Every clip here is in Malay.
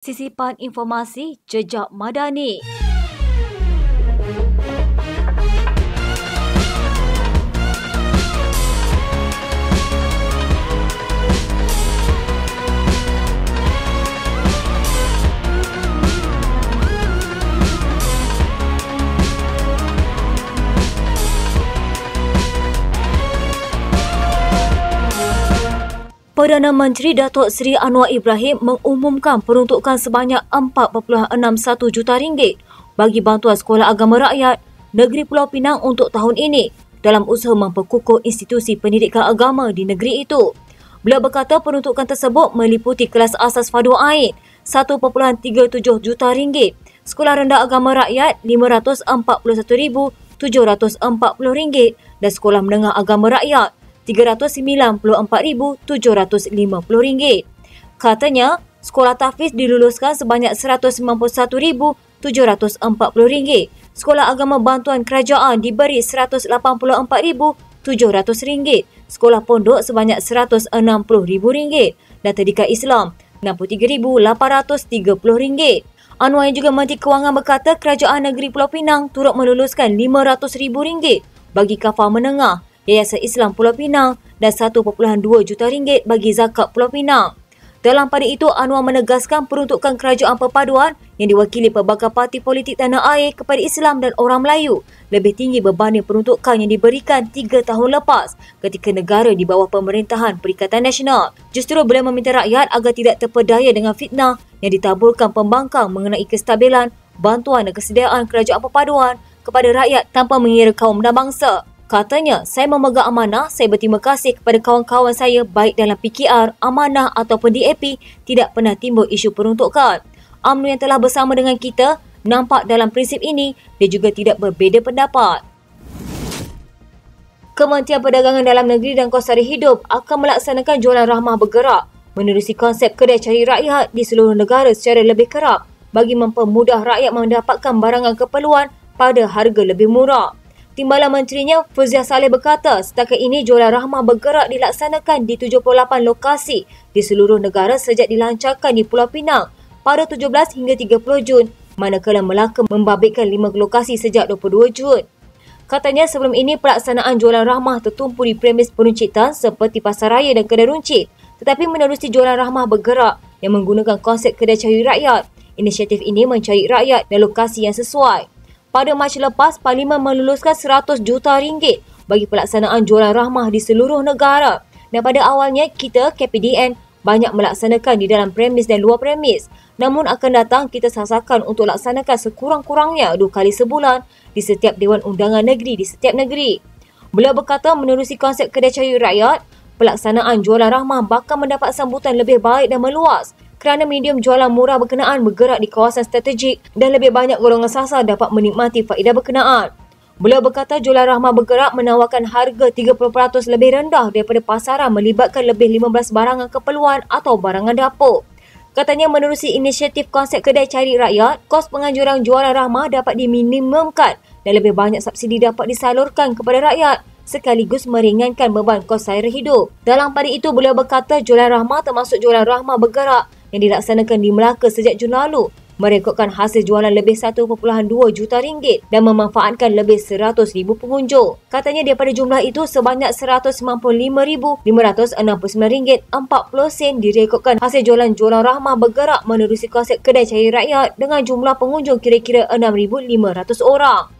Sisipan informasi Jejak Madani. Perdana Menteri Datuk Seri Anwar Ibrahim mengumumkan peruntukan sebanyak 4.61 juta ringgit bagi bantuan sekolah agama rakyat negeri Pulau Pinang untuk tahun ini dalam usaha memperkukuh institusi pendidikan agama di negeri itu. Beliau berkata peruntukan tersebut meliputi kelas asas Fardu Ain 1.37 juta ringgit, sekolah rendah agama rakyat RM541,740 ringgit dan sekolah menengah agama rakyat RM394,750. Katanya, sekolah tahfiz diluluskan sebanyak RM191,740. Sekolah agama bantuan kerajaan diberi RM184,700. Sekolah pondok sebanyak RM160,000 dan tadika Islam RM63,830. Anwar yang juga Menteri Kewangan berkata kerajaan negeri Pulau Pinang turut meluluskan RM500,000 bagi kafar menengah Yayasan Islam Pulau Pinang dan RM1.2 juta bagi zakat Pulau Pinang. Dalam pada itu, Anwar menegaskan peruntukan kerajaan perpaduan yang diwakili pelbagai parti politik tanah air kepada Islam dan orang Melayu lebih tinggi berbanding peruntukan yang diberikan 3 tahun lepas ketika negara di bawah pemerintahan Perikatan Nasional. Justru beliau meminta rakyat agar tidak terpedaya dengan fitnah yang ditaburkan pembangkang mengenai kestabilan, bantuan dan kesediaan kerajaan perpaduan kepada rakyat tanpa mengira kaum dan bangsa. Katanya, saya memegang amanah, saya berterima kasih kepada kawan-kawan saya baik dalam PKR, amanah ataupun DAP tidak pernah timbul isu peruntukan. UMNO yang telah bersama dengan kita nampak dalam prinsip ini, dia juga tidak berbeza pendapat. Kementerian Perdagangan Dalam Negeri dan Kos Sara Hidup akan melaksanakan jualan rahmah bergerak menerusi konsep kedai cari rakyat di seluruh negara secara lebih kerap bagi mempermudah rakyat mendapatkan barangan keperluan pada harga lebih murah. Timbalan Menterinya Fuziah Saleh berkata setakat ini jualan rahmah bergerak dilaksanakan di 78 lokasi di seluruh negara sejak dilancarkan di Pulau Pinang pada 17 hingga 30 Jun, manakala Melaka membabitkan 5 lokasi sejak 22 Jun. Katanya sebelum ini pelaksanaan jualan rahmah tertumpu di premis peruncitan seperti Pasaraya dan Kedai Runcit, tetapi menerusi jualan rahmah bergerak yang menggunakan konsep kedai cari rakyat. Inisiatif ini mencari rakyat dan lokasi yang sesuai. Pada Mac lepas, Parlimen meluluskan RM100 juta bagi pelaksanaan jualan rahmah di seluruh negara. Dan pada awalnya, kita, KPDN, banyak melaksanakan di dalam premis dan luar premis. Namun akan datang, kita sasarkan untuk laksanakan sekurang-kurangnya 2 kali sebulan di setiap Dewan Undangan Negeri di setiap negeri. Beliau berkata menerusi konsep kedai cari rakyat, pelaksanaan jualan rahmah bakal mendapat sambutan lebih baik dan meluas kerana medium jualan murah berkenaan bergerak di kawasan strategik dan lebih banyak golongan sasar dapat menikmati faedah berkenaan. Beliau berkata jualan rahmah bergerak menawarkan harga 30% lebih rendah daripada pasaran melibatkan lebih 15 barangan keperluan atau barangan dapur. Katanya menerusi inisiatif konsep kedai cari rakyat, kos penganjuran jualan rahmah dapat diminimumkan dan lebih banyak subsidi dapat disalurkan kepada rakyat sekaligus meringankan beban kos sara hidup. Dalam pada itu, beliau berkata jualan rahmah termasuk jualan rahmah bergerak yang dilaksanakan di Melaka sejak Jun lalu merekodkan hasil jualan lebih RM1.2 juta dan memanfaatkan lebih 100,000 pengunjung. Katanya daripada jumlah itu sebanyak RM195,569.40 direkodkan hasil jualan rahmah bergerak menerusi konsep kedai cari rakyat dengan jumlah pengunjung kira-kira 6,500 orang.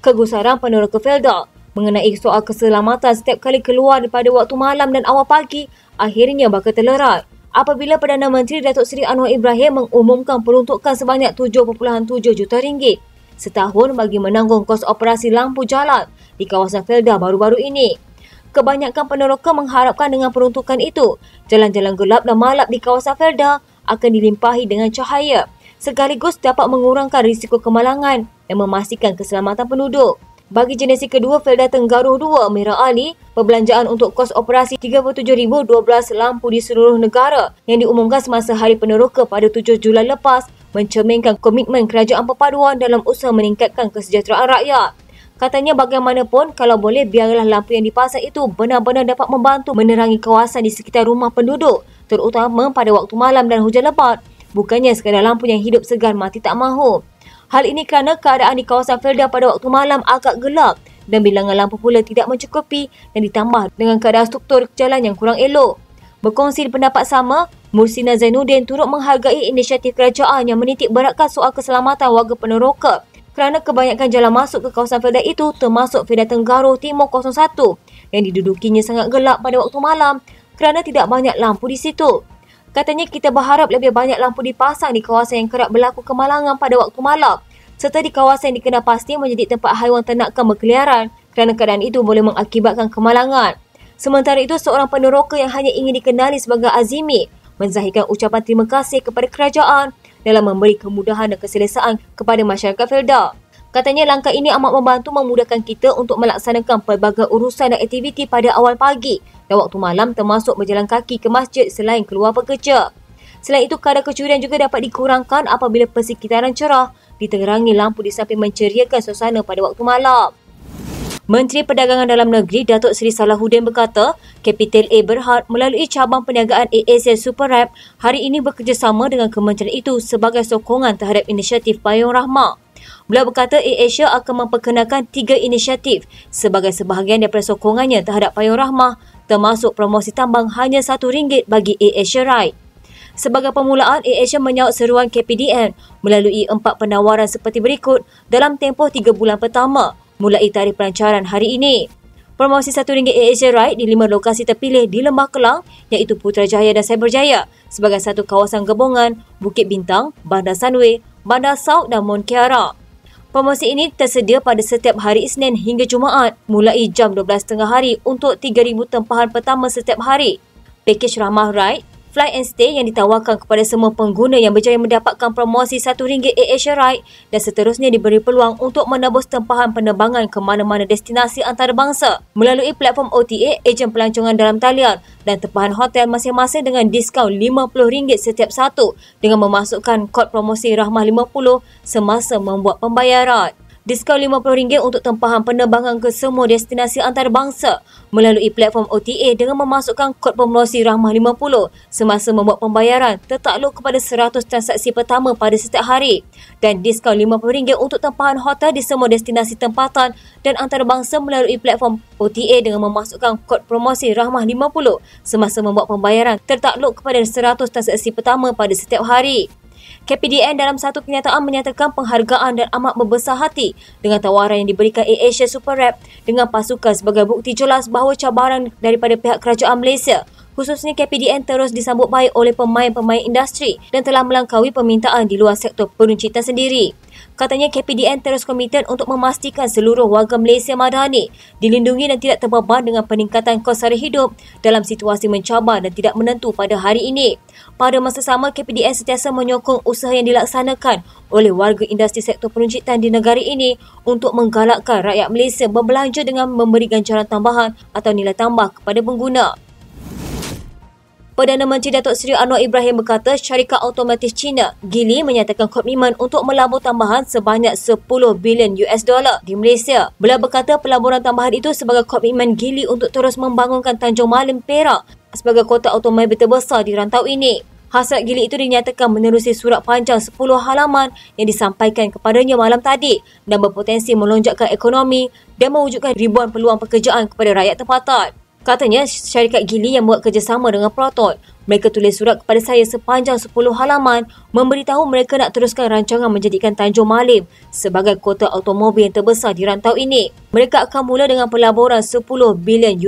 Kegusaran peneroka Felda mengenai soal keselamatan setiap kali keluar pada waktu malam dan awal pagi akhirnya bakal terlerai apabila Perdana Menteri Datuk Seri Anwar Ibrahim mengumumkan peruntukan sebanyak RM7.7 juta setahun bagi menanggung kos operasi lampu jalan di kawasan Felda baru-baru ini. Kebanyakan peneroka mengharapkan dengan peruntukan itu, jalan-jalan gelap dan malap di kawasan Felda akan dilimpahi dengan cahaya sekaligus dapat mengurangkan risiko kemalangan dan memastikan keselamatan penduduk. Bagi generasi kedua Felda Tenggaruh 2 Merah Ali, perbelanjaan untuk kos operasi 37,012 lampu di seluruh negara yang diumumkan semasa Hari Peneroka pada 7 Julai lepas mencerminkan komitmen kerajaan perpaduan dalam usaha meningkatkan kesejahteraan rakyat. Katanya bagaimanapun, kalau boleh biarlah lampu yang dipasang itu benar-benar dapat membantu menerangi kawasan di sekitar rumah penduduk terutama pada waktu malam dan hujan lebat. Bukannya sekadar lampu yang hidup segan mati tak mahu. Hal ini kerana keadaan di kawasan Felda pada waktu malam agak gelap dan bilangan lampu pula tidak mencukupi dan ditambah dengan keadaan struktur jalan yang kurang elok. Berkongsi pendapat sama, Mursina Zainuddin turut menghargai inisiatif kerajaan yang menitik beratkan soal keselamatan warga peneroka kerana kebanyakan jalan masuk ke kawasan Felda itu termasuk Felda Tenggaro Timur 01 yang didudukinya sangat gelap pada waktu malam kerana tidak banyak lampu di situ. Katanya kita berharap lebih banyak lampu dipasang di kawasan yang kerap berlaku kemalangan pada waktu malam serta di kawasan yang dikenal pasti menjadi tempat haiwan ternakan berkeliaran kerana keadaan itu boleh mengakibatkan kemalangan. Sementara itu, seorang peneroka yang hanya ingin dikenali sebagai Azimi menzahirkan ucapan terima kasih kepada kerajaan dalam memberi kemudahan dan keselesaan kepada masyarakat Felda. Katanya langkah ini amat membantu memudahkan kita untuk melaksanakan pelbagai urusan dan aktiviti pada awal pagi dan waktu malam termasuk berjalan kaki ke masjid selain keluar bekerja. Selain itu, kadar kecurian juga dapat dikurangkan apabila persekitaran cerah diterangi lampu di samping menceriakan suasana pada waktu malam. Menteri Perdagangan Dalam Negeri Datuk Seri Salahuddin berkata, Capital A Berhad melalui cabang perniagaan ASL Superrap hari ini bekerjasama dengan kementerian itu sebagai sokongan terhadap inisiatif Payung Rahmah. Beliau berkata AirAsia akan memperkenalkan 3 inisiatif sebagai sebahagian daripada sokongannya terhadap Payung Rahmah termasuk promosi tambang hanya RM1 bagi AirAsia Ride. Sebagai permulaan, AirAsia menyaut seruan KPDN melalui 4 penawaran seperti berikut dalam tempoh 3 bulan pertama mulai tarikh pelancaran hari ini. Promosi RM1 AirAsia Ride di 5 lokasi terpilih di Lembah Kelang iaitu Putrajaya dan Cyberjaya sebagai satu kawasan gabungan Bukit Bintang, Bandar Sunway, Bandar South dan Mont Kiara. Promosi ini tersedia pada setiap hari Isnin hingga Jumaat mulai jam 12.30 hari untuk 3,000 tempahan pertama setiap hari. Pakej Ramah Ride, Fly and Stay yang ditawarkan kepada semua pengguna yang berjaya mendapatkan promosi RM1 AirAsia Ride dan seterusnya diberi peluang untuk menebus tempahan penerbangan ke mana-mana destinasi antarabangsa melalui platform OTA, ejen pelancongan dalam talian dan tempahan hotel masing-masing dengan diskaun RM50 setiap satu dengan memasukkan kod promosi Rahmah 50 semasa membuat pembayaran. Diskaun RM50 untuk tempahan penerbangan ke semua destinasi antarabangsa melalui platform OTA dengan memasukkan kod promosi Rahmah 50 semasa membuat pembayaran tertakluk kepada 100 transaksi pertama pada setiap hari dan diskaun RM50 untuk tempahan hotel di semua destinasi tempatan dan antarabangsa melalui platform OTA dengan memasukkan kod promosi Rahmah 50 semasa membuat pembayaran tertakluk kepada 100 transaksi pertama pada setiap hari. KPDN dalam satu kenyataan menyatakan penghargaan dan amat berbesar hati dengan tawaran yang diberikan AirAsia Superrap dengan pasukan sebagai bukti jelas bahawa cabaran daripada pihak kerajaan Malaysia khususnya KPDN terus disambut baik oleh pemain-pemain industri dan telah melangkaui permintaan di luar sektor peruncitan sendiri. Katanya KPDN terus komited untuk memastikan seluruh warga Malaysia Madani dilindungi dan tidak terbeban dengan peningkatan kos sara hidup dalam situasi mencabar dan tidak menentu pada hari ini. Pada masa sama, KPDN sentiasa menyokong usaha yang dilaksanakan oleh warga industri sektor peruncitan di negara ini untuk menggalakkan rakyat Malaysia berbelanja dengan memberi ganjaran tambahan atau nilai tambah kepada pengguna. Perdana Menteri Datuk Seri Anwar Ibrahim berkata syarikat automotif China Geely menyatakan komitmen untuk melabur tambahan sebanyak $10 bilion di Malaysia. Beliau berkata pelaburan tambahan itu sebagai komitmen Geely untuk terus membangunkan Tanjung Malim, Perak sebagai kota automobil terbesar di rantau ini. Hasrat Geely itu dinyatakan menerusi surat panjang 10 halaman yang disampaikan kepadanya malam tadi dan berpotensi melonjakkan ekonomi dan mewujudkan ribuan peluang pekerjaan kepada rakyat tempatan. Katanya syarikat Geely yang buat kerjasama dengan Proton, mereka tulis surat kepada saya sepanjang 10 halaman memberitahu mereka nak teruskan rancangan menjadikan Tanjung Malim sebagai kota automobil yang terbesar di rantau ini. Mereka akan mula dengan pelaburan $10 bilion.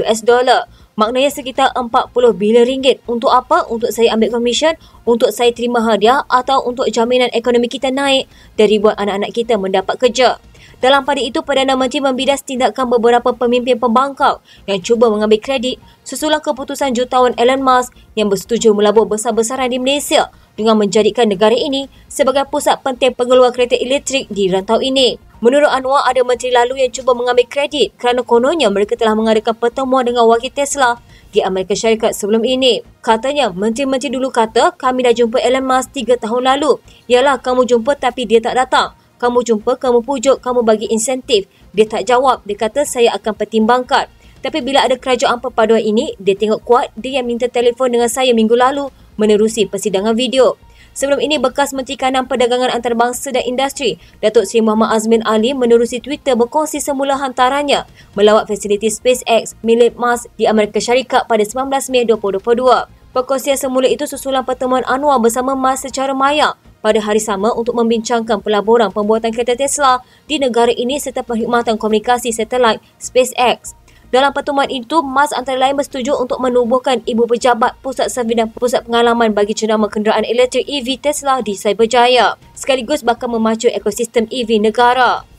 Maknanya sekitar $40 bilion. Untuk apa? Untuk saya ambil komisen, untuk saya terima hadiah atau untuk jaminan ekonomi kita naik dan ribuan anak-anak kita mendapat kerja. Dalam pada itu, Perdana Menteri membidas tindakan beberapa pemimpin pembangkang yang cuba mengambil kredit susulan keputusan jutawan Elon Musk yang bersetuju melabur besar-besaran di Malaysia dengan menjadikan negara ini sebagai pusat penting pengeluar kereta elektrik di rantau ini. Menurut Anwar, ada menteri lalu yang cuba mengambil kredit kerana kononnya mereka telah mengadakan pertemuan dengan wakil Tesla di Amerika Syarikat sebelum ini. Katanya, menteri-menteri dulu kata, kami dah jumpa Elon Musk 3 tahun lalu. Yalah, kamu jumpa tapi dia tak datang. Kamu jumpa, kamu pujuk, kamu bagi insentif. Dia tak jawab. Dia kata, saya akan pertimbangkan. Tapi bila ada kerajaan perpaduan ini, dia tengok kuat dia yang minta telefon dengan saya minggu lalu menerusi persidangan video. Sebelum ini, bekas Menteri Kanan Perdagangan Antarabangsa dan Industri, Datuk Seri Muhammad Azmin Ali menerusi Twitter berkongsi semula hantarannya melawat fasiliti SpaceX milik Musk di Amerika Syarikat pada 19 Mei 2022. Perkongsian semula itu susulan pertemuan Anwar bersama Musk secara maya pada hari sama untuk membincangkan pelaburan pembuatan kereta Tesla di negara ini serta perkhidmatan komunikasi satelit SpaceX. Dalam pertemuan itu, Musk antara lain bersetuju untuk menubuhkan ibu pejabat pusat servis dan pusat pengalaman bagi jenama kenderaan elektrik EV Tesla di Cyberjaya, sekaligus bakal memacu ekosistem EV negara.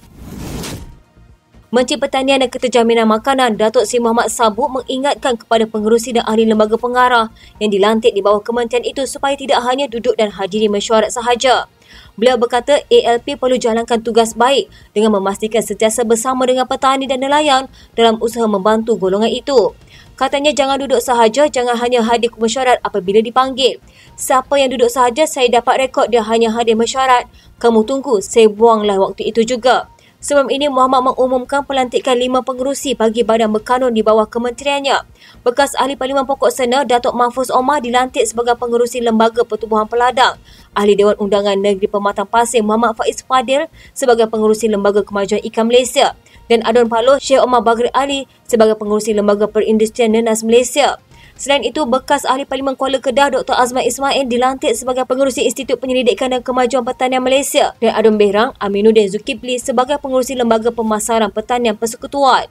Menteri Pertanian dan Keterjaminan Makanan Datuk Seri Mohamed Sabut mengingatkan kepada pengerusi dan ahli lembaga pengarah yang dilantik di bawah kementerian itu supaya tidak hanya duduk dan hadiri mesyuarat sahaja. Beliau berkata ALP perlu jalankan tugas baik dengan memastikan sentiasa bersama dengan petani dan nelayan dalam usaha membantu golongan itu. Katanya jangan duduk sahaja, jangan hanya hadir ke mesyuarat apabila dipanggil. Siapa yang duduk sahaja, saya dapat rekod dia hanya hadir mesyuarat. Kamu tunggu, saya buanglah waktu itu juga. Sebelum ini, Muhammad mengumumkan pelantikan 5 pengerusi bagi badan berkanun di bawah kementeriannya. Bekas Ahli Parlimen Pokok Sena, Datuk Mahfuz Omar dilantik sebagai pengerusi Lembaga Pertubuhan Peladang. Ahli Dewan Undangan Negeri Pematang Pasir, Muhammad Faiz Fadil sebagai pengerusi Lembaga Kemajuan Ikan Malaysia. Dan Adun Paloh, Syekh Omar Bagri Ali sebagai pengerusi Lembaga Perindustrian Nenas Malaysia. Selain itu, bekas Ahli Parlimen Kuala Kedah Dr. Azman Ismail dilantik sebagai pengerusi Institut Penyelidikan dan Kemajuan Pertanian Malaysia dan Adun Behrang Aminuddin Zulkifli sebagai pengerusi Lembaga Pemasaran Pertanian Persekutuan.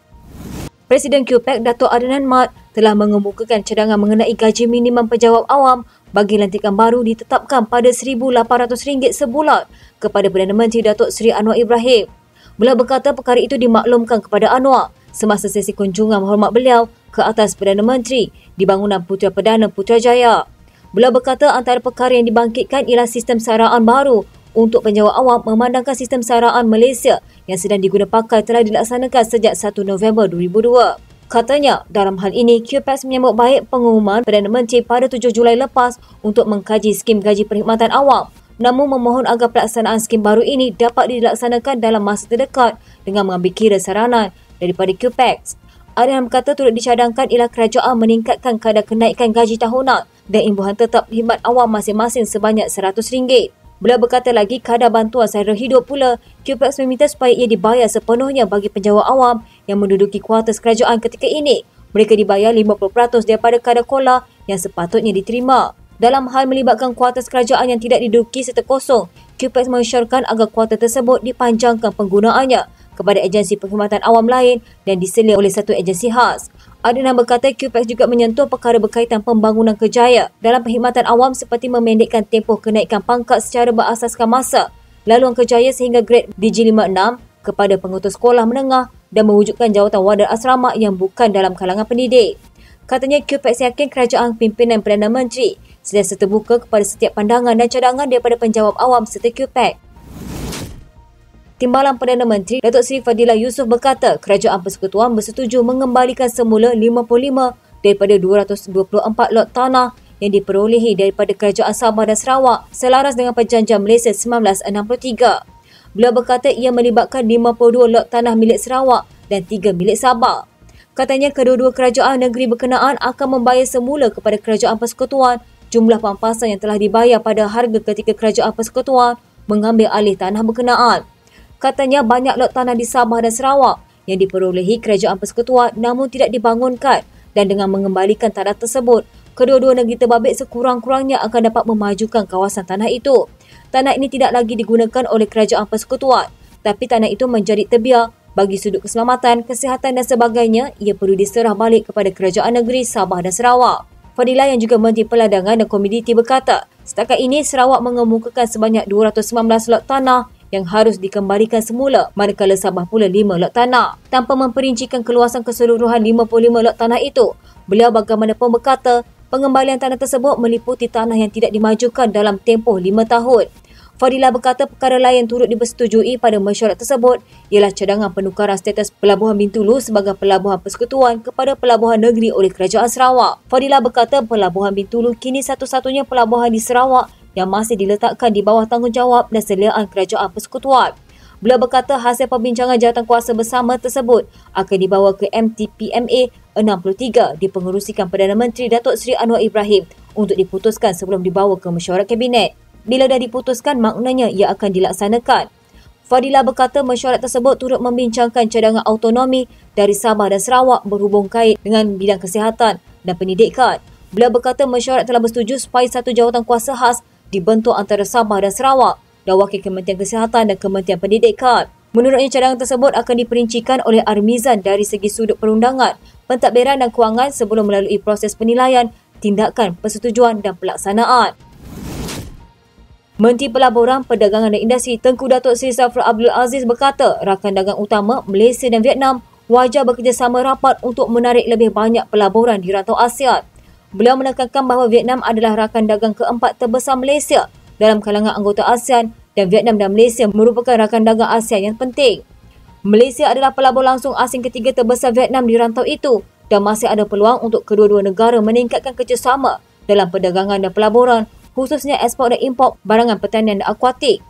Presiden QPAC Dato' Adnan Mat telah mengemukakan cadangan mengenai gaji minimum penjawat awam bagi lantikan baru ditetapkan pada RM1,800 sebulan kepada Perdana Menteri Datuk Seri Anwar Ibrahim. Beliau berkata perkara itu dimaklumkan kepada Anwar semasa sesi kunjungan hormat beliau ke atas Perdana Menteri di bangunan Putera Perdana Putrajaya. Beliau berkata antara perkara yang dibangkitkan ialah sistem saraan baru untuk penjawat awam memandangkan sistem saraan Malaysia yang sedang diguna pakai telah dilaksanakan sejak 1 November 2002. Katanya, dalam hal ini, QPAC menyambut baik pengumuman Perdana Menteri pada 7 Julai lepas untuk mengkaji skim gaji perkhidmatan awam, namun memohon agar pelaksanaan skim baru ini dapat dilaksanakan dalam masa terdekat dengan mengambil kira saranan daripada QPAC. Adnan berkata turut dicadangkan ialah kerajaan meningkatkan kadar kenaikan gaji tahunan dan imbuhan tetap khidmat awam masing-masing sebanyak RM100. Beliau berkata lagi kadar bantuan sara hidup pula QPAC meminta supaya ia dibayar sepenuhnya bagi penjawat awam yang menduduki kuartus kerajaan ketika ini. Mereka dibayar 50% daripada kadar kola yang sepatutnya diterima. Dalam hal melibatkan kuartus kerajaan yang tidak diduduki serta kosong, QPAC mensyaratkan agar kuartus tersebut dipanjangkan penggunaannya kepada agensi perkhidmatan awam lain dan diselir oleh satu agensi khas. Adnan berkata QPAC juga menyentuh perkara berkaitan pembangunan kerjaya dalam perkhidmatan awam seperti memendekkan tempoh kenaikan pangkat secara berasaskan masa, laluan kerjaya sehingga grade DG56 kepada pengutus sekolah menengah dan mewujudkan jawatan warden asrama yang bukan dalam kalangan pendidik. Katanya QPAC yakin kerajaan pimpinan Perdana Menteri sentiasa terbuka kepada setiap pandangan dan cadangan daripada penjawab awam serta QPAC. Timbalan Perdana Menteri Datuk Seri Fadilah Yusof berkata Kerajaan Persekutuan bersetuju mengembalikan semula 55 daripada 224 lot tanah yang diperolehi daripada Kerajaan Sabah dan Sarawak selaras dengan Perjanjian Malaysia 1963. Beliau berkata ia melibatkan 52 lot tanah milik Sarawak dan 3 milik Sabah. Katanya kedua-dua kerajaan negeri berkenaan akan membayar semula kepada Kerajaan Persekutuan jumlah pampasan yang telah dibayar pada harga ketika Kerajaan Persekutuan mengambil alih tanah berkenaan. Katanya banyak lot tanah di Sabah dan Sarawak yang diperolehi Kerajaan Persekutuan namun tidak dibangunkan dan dengan mengembalikan tanah tersebut, kedua-dua negeri terbabit sekurang-kurangnya akan dapat memajukan kawasan tanah itu. Tanah ini tidak lagi digunakan oleh Kerajaan Persekutuan, tapi tanah itu menjadi terbiar bagi sudut keselamatan, kesihatan dan sebagainya, ia perlu diserah balik kepada Kerajaan Negeri Sabah dan Sarawak. Fadilah yang juga Menteri Perdagangan dan Komoditi berkata, setakat ini Sarawak mengemukakan sebanyak 219 lot tanah yang harus dikembalikan semula, manakala Sabah pula 5 lot tanah. Tanpa memperincikan keluasan keseluruhan 55 lot tanah itu, beliau bagaimanapun berkata, pengembalian tanah tersebut meliputi tanah yang tidak dimajukan dalam tempoh 5 tahun. Fadilah berkata perkara lain turut dipersetujui pada mesyuarat tersebut ialah cadangan penukaran status Pelabuhan Bintulu sebagai Pelabuhan Persekutuan kepada Pelabuhan Negeri oleh Kerajaan Sarawak. Fadilah berkata Pelabuhan Bintulu kini satu-satunya pelabuhan di Sarawak yang masih diletakkan di bawah tanggungjawab dan seliaan Kerajaan Persekutuan. Beliau berkata hasil perbincangan jawatankuasa bersama tersebut akan dibawa ke MTPMA 63 dipengerusikan Perdana Menteri Datuk Seri Anwar Ibrahim untuk diputuskan sebelum dibawa ke mesyuarat Kabinet. Bila dah diputuskan, maknanya ia akan dilaksanakan. Fadilah berkata mesyuarat tersebut turut membincangkan cadangan autonomi dari Sabah dan Sarawak berhubung kait dengan bidang kesihatan dan pendidikan. Beliau berkata mesyuarat telah bersetuju supaya satu jawatankuasa khas dibentuk antara Sabah dan Sarawak dan wakil Kementerian Kesihatan dan Kementerian Pendidikan. Menurutnya cadangan tersebut akan diperincikan oleh Armizan dari segi sudut perundangan, pentadbiran dan kewangan sebelum melalui proses penilaian, tindakan, persetujuan dan pelaksanaan. Menteri Pelaburan, Perdagangan dan Industri Tengku Datuk Seri Zafrul Abdul Aziz berkata rakan dagang utama Malaysia dan Vietnam wajar bekerjasama rapat untuk menarik lebih banyak pelaburan di rantau ASEAN. Beliau menekankan bahawa Vietnam adalah rakan dagang keempat terbesar Malaysia dalam kalangan anggota ASEAN dan Vietnam dan Malaysia merupakan rakan dagang ASEAN yang penting. Malaysia adalah pelabur langsung asing ketiga terbesar Vietnam di rantau itu dan masih ada peluang untuk kedua-dua negara meningkatkan kerjasama dalam perdagangan dan pelaburan, khususnya ekspor dan import barangan pertanian dan akuatik.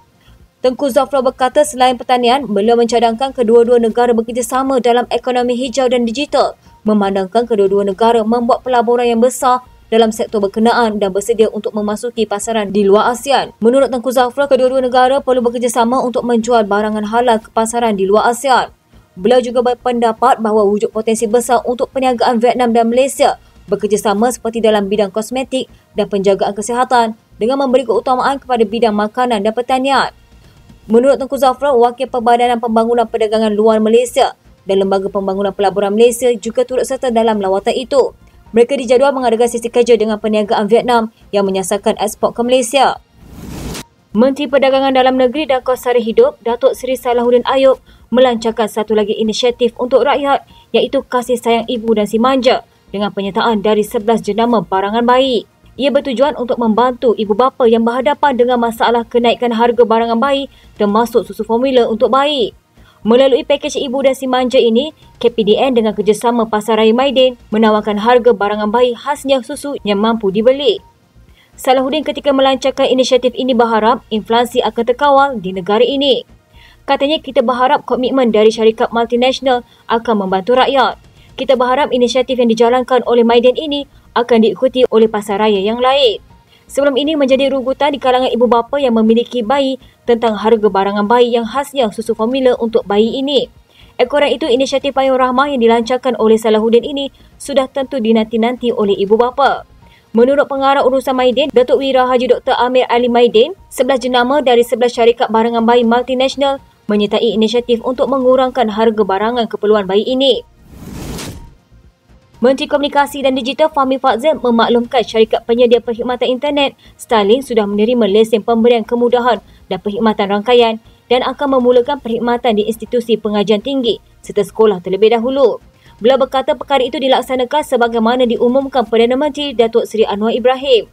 Tengku Zafrul berkata selain pertanian, beliau mencadangkan kedua-dua negara bekerjasama dalam ekonomi hijau dan digital, memandangkan kedua-dua negara membuat pelaburan yang besar dalam sektor berkenaan dan bersedia untuk memasuki pasaran di luar ASEAN. Menurut Tengku Zafrul, kedua-dua negara perlu bekerjasama untuk menjual barangan halal ke pasaran di luar ASEAN. Beliau juga berpendapat bahawa wujud potensi besar untuk perniagaan Vietnam dan Malaysia bekerjasama seperti dalam bidang kosmetik dan penjagaan kesihatan dengan memberi keutamaan kepada bidang makanan dan pertanian. Menurut Tengku Zafrul, Wakil Perbadanan Pembangunan Perdagangan Luar Malaysia dan Lembaga Pembangunan Pelaburan Malaysia juga turut serta dalam lawatan itu. Mereka dijadual mengadakan sesi kerja dengan perniagaan Vietnam yang menyasarkan ekspor ke Malaysia. Menteri Perdagangan Dalam Negeri dan Kos Sara Hidup, Datuk Seri Salahuddin Ayub melancarkan satu lagi inisiatif untuk rakyat iaitu Kasih Sayang Ibu dan Si Manja dengan penyertaan dari 11 jenama barangan bayi. Ia bertujuan untuk membantu ibu bapa yang berhadapan dengan masalah kenaikan harga barangan bayi termasuk susu formula untuk bayi. Melalui pakej Ibu dan Si Manja ini, KPDN dengan kerjasama Pasaraya Maidin menawarkan harga barangan bayi khasnya susu yang mampu dibeli. Salahuddin ketika melancarkan inisiatif ini berharap inflasi akan terkawal di negara ini. Katanya kita berharap komitmen dari syarikat multinasional akan membantu rakyat. Kita berharap inisiatif yang dijalankan oleh Maidin ini akan diikuti oleh pasaraya yang lain. Sebelum ini menjadi rugutan di kalangan ibu bapa yang memiliki bayi tentang harga barangan bayi yang khasnya susu formula untuk bayi ini. Ekoran itu inisiatif Payung Rahmah yang dilancarkan oleh Salahuddin ini sudah tentu dinanti-nanti oleh ibu bapa. Menurut pengarah urusan Maidin, Datuk Wira Haji Dr. Amir Ali Maidin, 11 jenama dari 11 syarikat barangan bayi multinasional menyertai inisiatif untuk mengurangkan harga barangan keperluan bayi ini. Menteri Komunikasi dan Digital Fahmi Fadzil memaklumkan syarikat penyedia perkhidmatan internet Starlink sudah menerima lesen pemberian kemudahan dan perkhidmatan rangkaian dan akan memulakan perkhidmatan di institusi pengajian tinggi serta sekolah terlebih dahulu. Beliau berkata perkara itu dilaksanakan sebagaimana diumumkan Perdana Menteri Datuk Seri Anwar Ibrahim.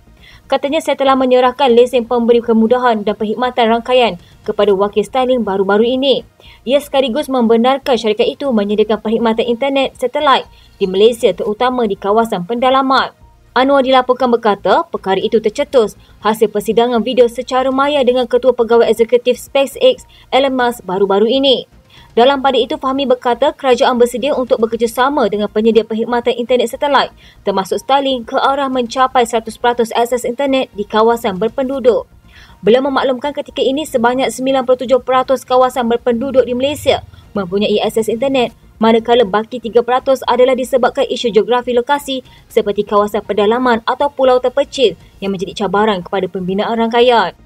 Katanya saya telah menyerahkan lesen pemberi kemudahan dan perkhidmatan rangkaian kepada wakil Starlink baru-baru ini. Ia sekaligus membenarkan syarikat itu menyediakan perkhidmatan internet satelit di Malaysia terutama di kawasan pendalaman. Anwar dilaporkan berkata perkara itu tercetus hasil persidangan video secara maya dengan Ketua Pegawai Eksekutif SpaceX Elon Musk baru-baru ini. Dalam pada itu, Fahmi berkata kerajaan bersedia untuk bekerjasama dengan penyedia perkhidmatan internet satelit termasuk Starlink ke arah mencapai 100% akses internet di kawasan berpenduduk. Beliau memaklumkan ketika ini sebanyak 97% kawasan berpenduduk di Malaysia mempunyai akses internet, manakala baki 3% adalah disebabkan isu geografi lokasi seperti kawasan pedalaman atau pulau terpencil yang menjadi cabaran kepada pembinaan rangkaian.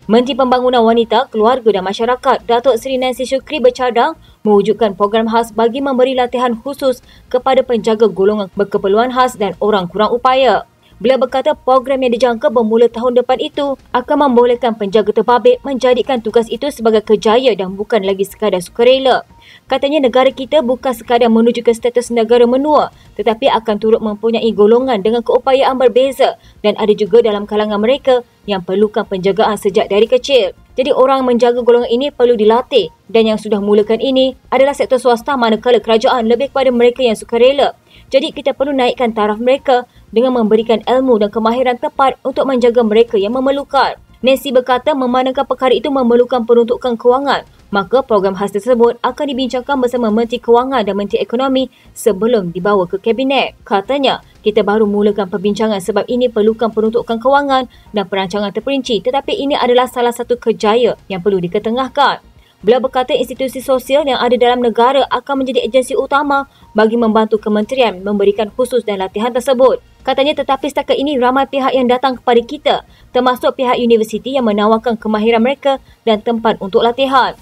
Menteri Pembangunan Wanita, Keluarga dan Masyarakat Datuk Seri Nancy Shukri bercadang mewujudkan program khas bagi memberi latihan khusus kepada penjaga golongan berkeperluan khas dan orang kurang upaya. Beliau berkata program yang dijangka bermula tahun depan itu akan membolehkan penjaga terbabit menjadikan tugas itu sebagai kerjaya dan bukan lagi sekadar sukarela. Katanya negara kita bukan sekadar menuju ke status negara menua tetapi akan turut mempunyai golongan dengan keupayaan berbeza dan ada juga dalam kalangan mereka yang perlukan penjagaan sejak dari kecil. Jadi orang menjaga golongan ini perlu dilatih dan yang sudah mulakan ini adalah sektor swasta manakala kerajaan lebih kepada mereka yang sukarela. Jadi kita perlu naikkan taraf mereka dengan memberikan ilmu dan kemahiran tepat untuk menjaga mereka yang memerlukan. Nancy berkata memandangkan perkara itu memerlukan peruntukan kewangan, maka program khas tersebut akan dibincangkan bersama Menteri Kewangan dan Menteri Ekonomi sebelum dibawa ke Kabinet. Katanya, kita baru mulakan perbincangan sebab ini perlukan peruntukan kewangan dan perancangan terperinci, tetapi ini adalah salah satu kerjaya yang perlu diketengahkan. Beliau berkata institusi sosial yang ada dalam negara akan menjadi agensi utama bagi membantu kementerian memberikan khusus dan latihan tersebut. Katanya tetapi setakat ini ramai pihak yang datang kepada kita, termasuk pihak universiti yang menawarkan kemahiran mereka dan tempat untuk latihan.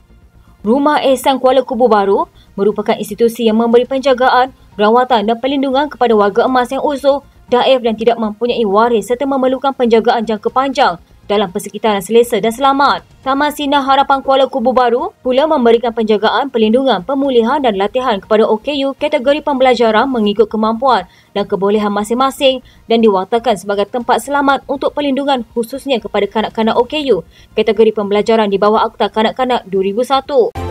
Rumah Ehsan Kuala Kubu Baru merupakan institusi yang memberi penjagaan, rawatan dan perlindungan kepada warga emas yang uzur, daif dan tidak mempunyai waris serta memerlukan penjagaan jangka panjang dalam persekitaran selesa dan selamat. Taman Sinar Harapan Kuala Kubu Baru pula memberikan penjagaan, perlindungan, pemulihan dan latihan kepada OKU kategori pembelajaran mengikut kemampuan dan kebolehan masing-masing dan diwakilkan sebagai tempat selamat untuk perlindungan khususnya kepada kanak-kanak OKU kategori pembelajaran di bawah Akta Kanak-kanak 2001.